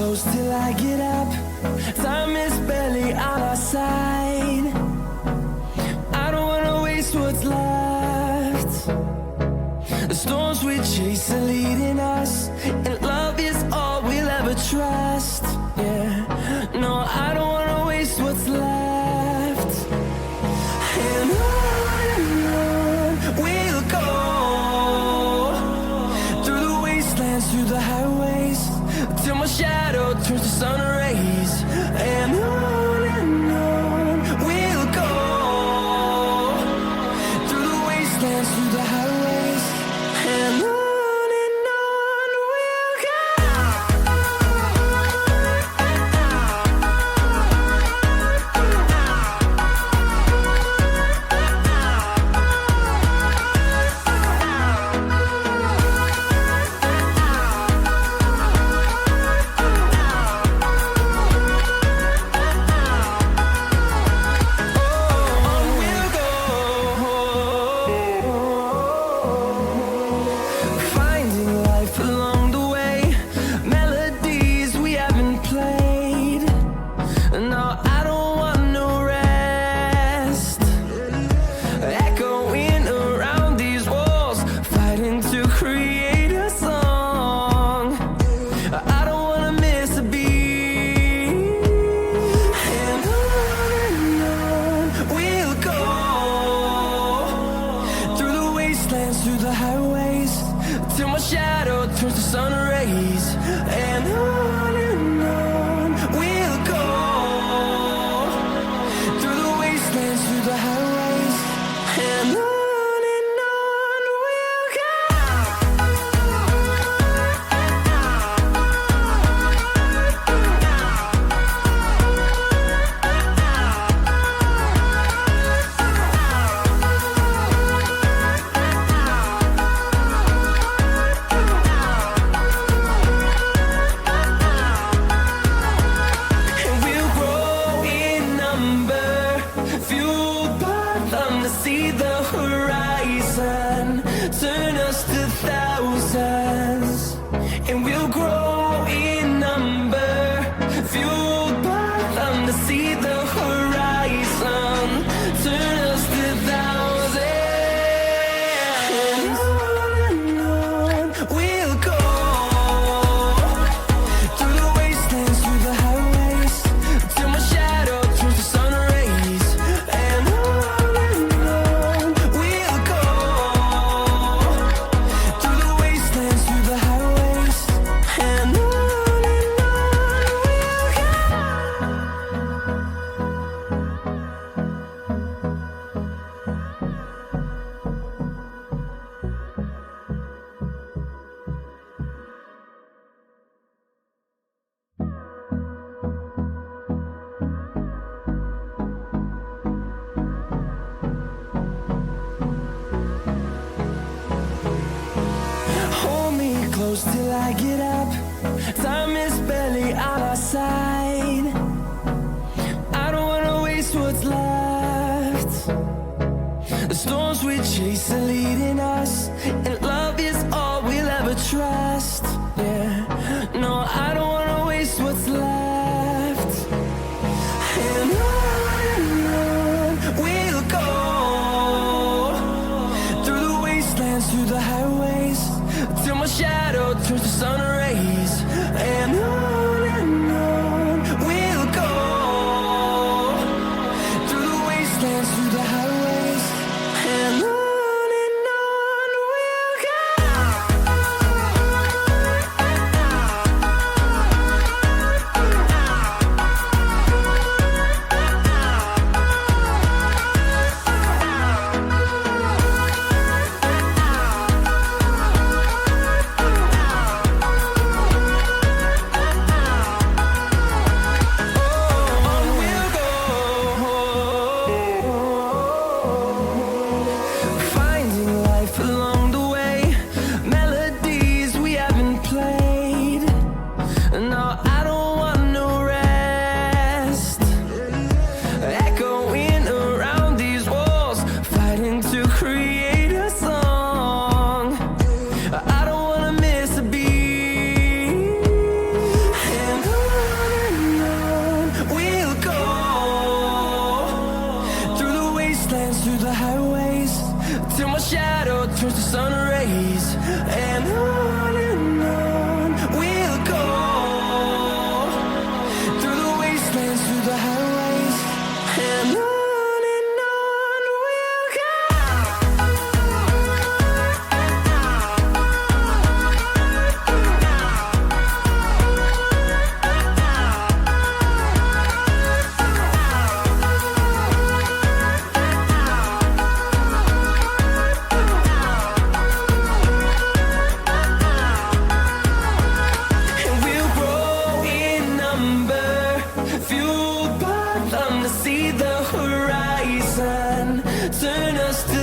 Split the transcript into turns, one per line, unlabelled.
close till I get up. Time is barely on our side. I don't wanna waste what's left. The storms we chase are leading us, and love is all we'll ever trust. Yeah, no, I don't wanna waste what's left. And on we'll go, through the wastelands, through the highways, till my shadow turns to sun rays. And on we'll go, through the wastelands, through the highways, and on we'll go. Finding life along the way, melodies we haven't played. No, I don't want no rest. Echoing around these walls, fighting to create a song. I don't wanna miss a beat. And on we'll go, through the wastelands, through the highways, till my shadow turns to sun rays. And on we'll go, through the wastelands, through the highways, and on we'll go. And we'll grow in number, fueled by them to see the horizon, turn us to thousands. And we'll grow in number, fueled by them to see the horizon, turn us to thousands. And on we'll go, through the wastelands, through the highways, till my shadow turns to sun rays. And on we'll go, through the wastelands, through the highways, and on we'll go. Hold me close till I get up. Time is barely on our side. I don't wanna waste what's left. The storms we chase are leading us, and love is all we'll ever trust. Yeah, no, I don't wanna waste what's left. And on we'll go, through the wastelands, through the highways, till my shadow turns to sun rays. And on we'll go, through the wastelands, through the highways, and on we'll go. see the horizon, turn us to